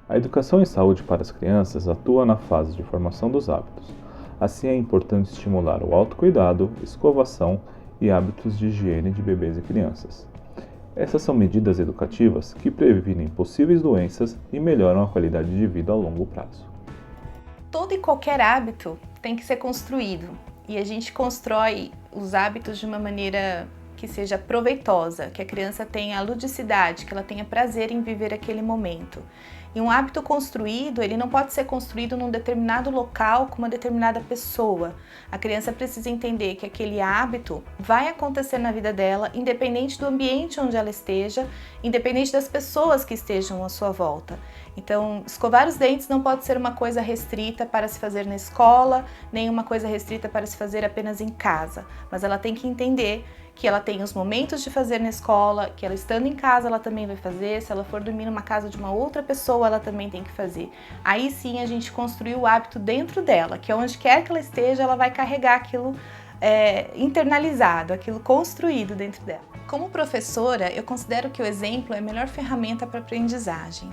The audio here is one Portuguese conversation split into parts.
A educação em saúde para as crianças atua na fase de formação dos hábitos. Assim, é importante estimular o autocuidado, escovação e hábitos de higiene de bebês e crianças. Essas são medidas educativas que previnem possíveis doenças e melhoram a qualidade de vida a longo prazo. Todo e qualquer hábito tem que ser construído, e a gente constrói os hábitos de uma maneira que seja proveitosa, que a criança tenha ludicidade, que ela tenha prazer em viver aquele momento. E um hábito construído, ele não pode ser construído num determinado local com uma determinada pessoa. A criança precisa entender que aquele hábito vai acontecer na vida dela, independente do ambiente onde ela esteja, independente das pessoas que estejam à sua volta. Então, escovar os dentes não pode ser uma coisa restrita para se fazer na escola, nem uma coisa restrita para se fazer apenas em casa. Mas ela tem que entender que ela tem os momentos de fazer na escola, que ela estando em casa ela também vai fazer, se ela for dormir numa casa de uma outra pessoa ela também tem que fazer. Aí sim a gente construiu o hábito dentro dela, que onde quer que ela esteja ela vai carregar aquilo internalizado, aquilo construído dentro dela. Como professora, eu considero que o exemplo é a melhor ferramenta para a aprendizagem.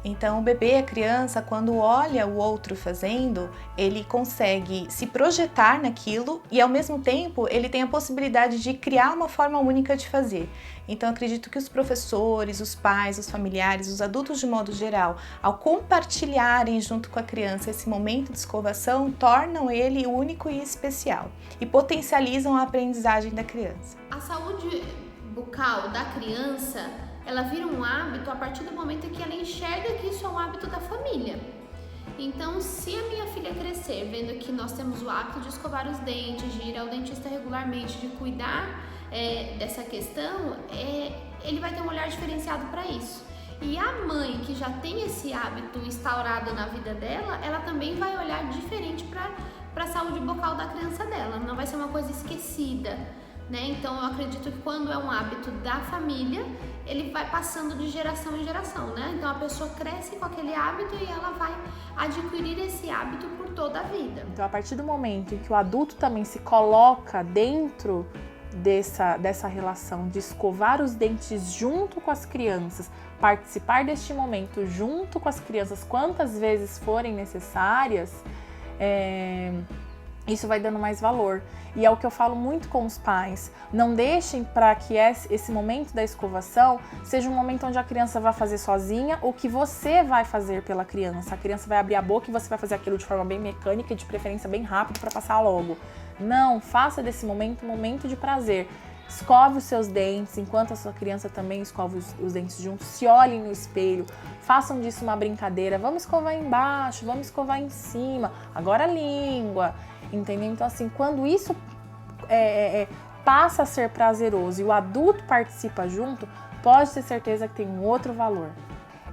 Então, o bebê, a criança, quando olha o outro fazendo, ele consegue se projetar naquilo e, ao mesmo tempo, ele tem a possibilidade de criar uma forma única de fazer. Então, acredito que os professores, os pais, os familiares, os adultos de modo geral, ao compartilharem junto com a criança esse momento de escovação, tornam ele único e especial e potencializam a aprendizagem da criança. A saúde bucal da criança, ela vira um hábito a partir do momento que ela enxerga que isso é um hábito da família. Então, se a minha filha crescer vendo que nós temos o hábito de escovar os dentes, de ir ao dentista regularmente, de cuidar dessa questão, ele vai ter um olhar diferenciado para isso. E a mãe que já tem esse hábito instaurado na vida dela, ela também vai olhar diferente para a saúde bucal da criança dela, não vai ser uma coisa esquecida. Então eu acredito que quando é um hábito da família, ele vai passando de geração em geração, Então a pessoa cresce com aquele hábito e ela vai adquirir esse hábito por toda a vida. Então a partir do momento em que o adulto também se coloca dentro dessa relação de escovar os dentes junto com as crianças, participar deste momento junto com as crianças quantas vezes forem necessárias, isso vai dando mais valor. E é o que eu falo muito com os pais. Não deixem para que esse momento da escovação seja um momento onde a criança vai fazer sozinha ou que você vai fazer pela criança. A criança vai abrir a boca e você vai fazer aquilo de forma bem mecânica e de preferência bem rápido para passar logo. Não, faça desse momento um momento de prazer. Escove os seus dentes, enquanto a sua criança também escova os dentes juntos. Se olhem no espelho, façam disso uma brincadeira. Vamos escovar embaixo, vamos escovar em cima. Agora a língua. Entendeu? Então, assim, quando isso passa a ser prazeroso e o adulto participa junto, pode ter certeza que tem um outro valor.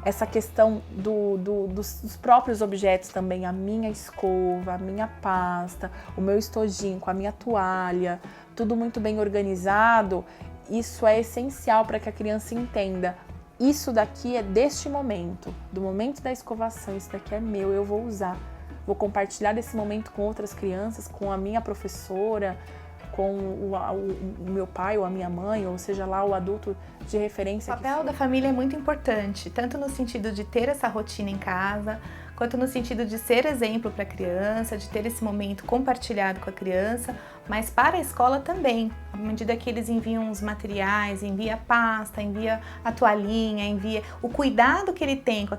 Essa questão dos próprios objetos também, a minha escova, a minha pasta, o meu estojinho com a minha toalha, tudo muito bem organizado, isso é essencial para que a criança entenda. Isso daqui é deste momento, do momento da escovação, isso daqui é meu, eu vou usar. Vou compartilhar desse momento com outras crianças, com a minha professora, com o meu pai ou a minha mãe, ou seja lá, o adulto de referência. O papel da família é muito importante, tanto no sentido de ter essa rotina em casa, quanto no sentido de ser exemplo para a criança, de ter esse momento compartilhado com a criança, mas para a escola também, à medida que eles enviam os materiais, envia a pasta, envia a toalhinha, envia o cuidado que ele tem com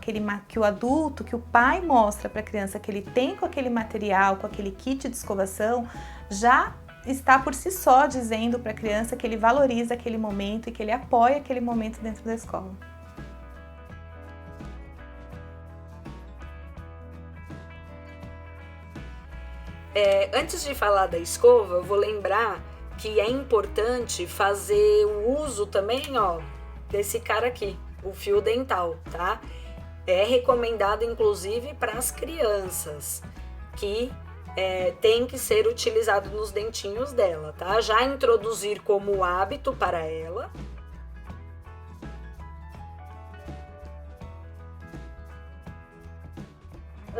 que o adulto, que o pai mostra para a criança que ele tem com aquele material, com aquele kit de escovação, já está por si só dizendo para a criança que ele valoriza aquele momento e que ele apoia aquele momento dentro da escola. Antes de falar da escova, eu vou lembrar que é importante fazer o uso também, desse cara aqui, o fio dental, tá? É recomendado, inclusive, para as crianças, que tem que ser utilizado nos dentinhos dela, tá? Já introduzir como hábito para ela.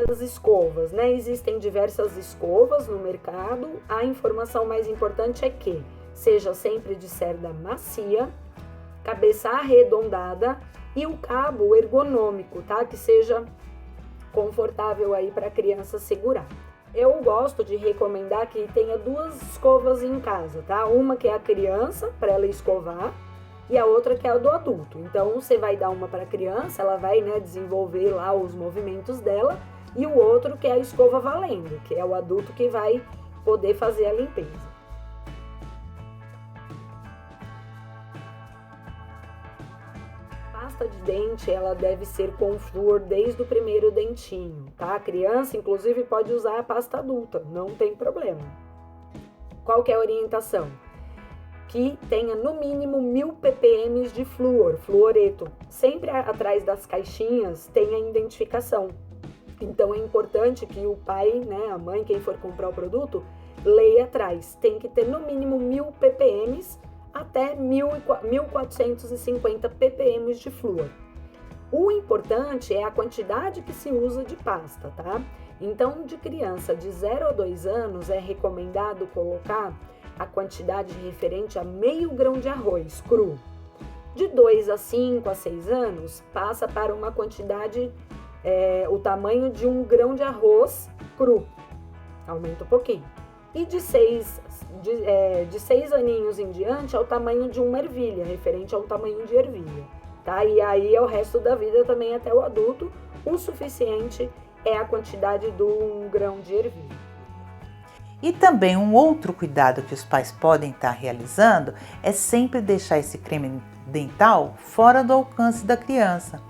As escovas, Existem diversas escovas no mercado. A informação mais importante é que seja sempre de cerda macia, cabeça arredondada e o cabo ergonômico, tá? Que seja confortável aí para a criança segurar. Eu gosto de recomendar que tenha 2 escovas em casa, tá? Uma que é a criança, para ela escovar, e a outra que é a do adulto. Então, você vai dar uma para a criança, ela vai, né, desenvolver lá os movimentos dela, e o outro que é a escova valendo, que é o adulto que vai poder fazer a limpeza. A pasta de dente, ela deve ser com flúor desde o primeiro dentinho, tá? A criança, inclusive, pode usar a pasta adulta, não tem problema. Qual que é a orientação? Que tenha no mínimo 1000 ppm de flúor, fluoreto. Sempre atrás das caixinhas tem a identificação. Então é importante que o pai, né, a mãe, quem for comprar o produto, leia atrás. Tem que ter no mínimo 1000 ppm até 1450 ppm de flúor. O importante é a quantidade que se usa de pasta, tá? Então, de criança de 0 a 2 anos é recomendado colocar a quantidade referente a meio grão de arroz cru. De 2 a 5 a 6 anos, passa para uma quantidade, o tamanho de 1 grão de arroz cru. Aumenta um pouquinho. E de 6 aninhos em diante, é o tamanho de uma ervilha, referente ao tamanho de ervilha. Tá? E aí é o resto da vida também até o adulto, o suficiente é a quantidade do 1 grão de ervilha. E também um outro cuidado que os pais podem estar realizando é sempre deixar esse creme dental fora do alcance da criança.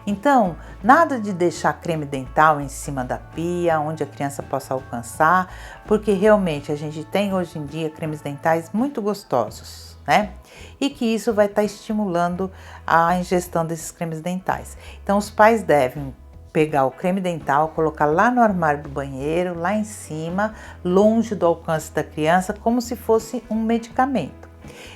Então, nada de deixar creme dental em cima da pia, onde a criança possa alcançar, porque realmente a gente tem hoje em dia cremes dentais muito gostosos, né? E que isso vai estar estimulando a ingestão desses cremes dentais. Então, os pais devem pegar o creme dental, colocar lá no armário do banheiro, lá em cima, longe do alcance da criança, como se fosse um medicamento.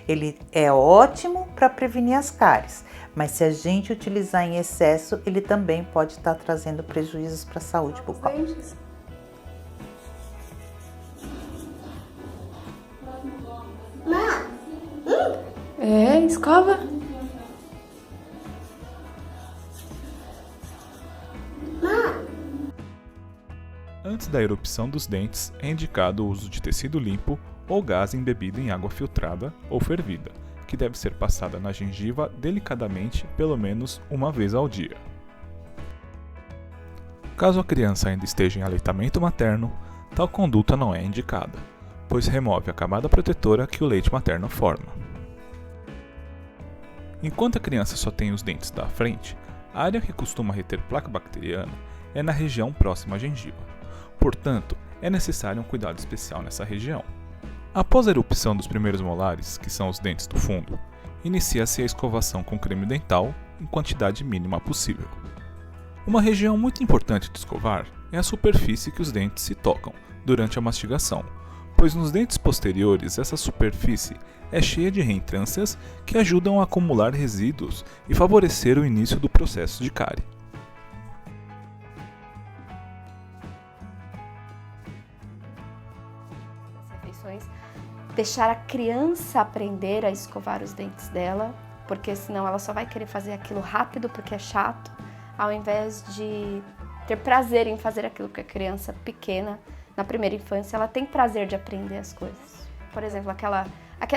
Ele é ótimo para prevenir as cáries, mas se a gente utilizar em excesso, ele também pode estar trazendo prejuízos para a saúde bucal. É, escova. Antes da erupção dos dentes, é indicado o uso de tecido limpo ou gás embebido em água filtrada ou fervida, que deve ser passada na gengiva delicadamente pelo menos uma vez ao dia. Caso a criança ainda esteja em aleitamento materno, tal conduta não é indicada, pois remove a camada protetora que o leite materno forma. Enquanto a criança só tem os dentes da frente, a área que costuma reter placa bacteriana é na região próxima à gengiva. Portanto, é necessário um cuidado especial nessa região. Após a erupção dos primeiros molares, que são os dentes do fundo, inicia-se a escovação com creme dental em quantidade mínima possível. Uma região muito importante de escovar é a superfície que os dentes se tocam durante a mastigação, pois nos dentes posteriores essa superfície é cheia de reentrâncias que ajudam a acumular resíduos e favorecer o início do processo de cárie. Deixar a criança aprender a escovar os dentes dela, porque senão ela só vai querer fazer aquilo rápido porque é chato, ao invés de ter prazer em fazer aquilo que a criança pequena, na primeira infância, ela tem prazer de aprender as coisas. Por exemplo, aquela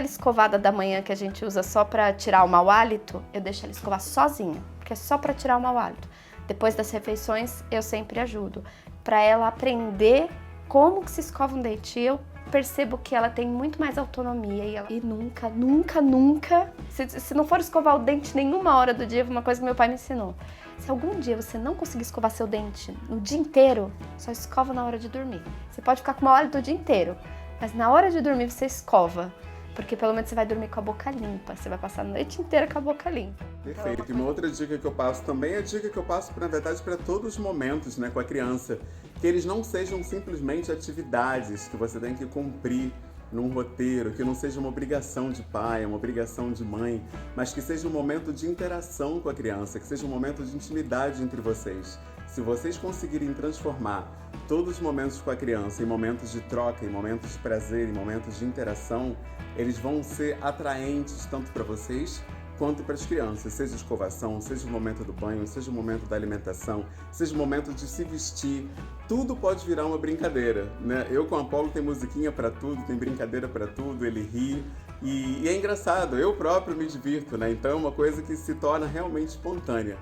escovada da manhã que a gente usa só para tirar o mau hálito, eu deixo ela escovar sozinha, porque é só para tirar o mau hálito. Depois das refeições, eu sempre ajudo, para ela aprender como que se escova um dente. Eu percebo que ela tem muito mais autonomia e nunca, se não for escovar o dente nenhuma hora do dia, foi uma coisa que meu pai me ensinou. Se algum dia você não conseguir escovar seu dente no dia inteiro, só escova na hora de dormir. Você pode ficar com mau hálito o dia inteiro, mas na hora de dormir você escova, porque pelo menos você vai dormir com a boca limpa, você vai passar a noite inteira com a boca limpa. Perfeito. E uma outra dica que eu passo também é a dica que eu passo, na verdade, para todos os momentos, né, com a criança, que eles não sejam simplesmente atividades que você tem que cumprir num roteiro, que não seja uma obrigação de pai, uma obrigação de mãe, mas que seja um momento de interação com a criança, que seja um momento de intimidade entre vocês. Se vocês conseguirem transformar todos os momentos com a criança em momentos de troca, em momentos de prazer, em momentos de interação, eles vão ser atraentes tanto para vocês quanto para as crianças, seja escovação, seja o momento do banho, seja o momento da alimentação, seja o momento de se vestir, tudo pode virar uma brincadeira, né? Eu com o Apolo tem musiquinha para tudo, tem brincadeira para tudo, ele ri e é engraçado, eu próprio me divirto, né? Então é uma coisa que se torna realmente espontânea.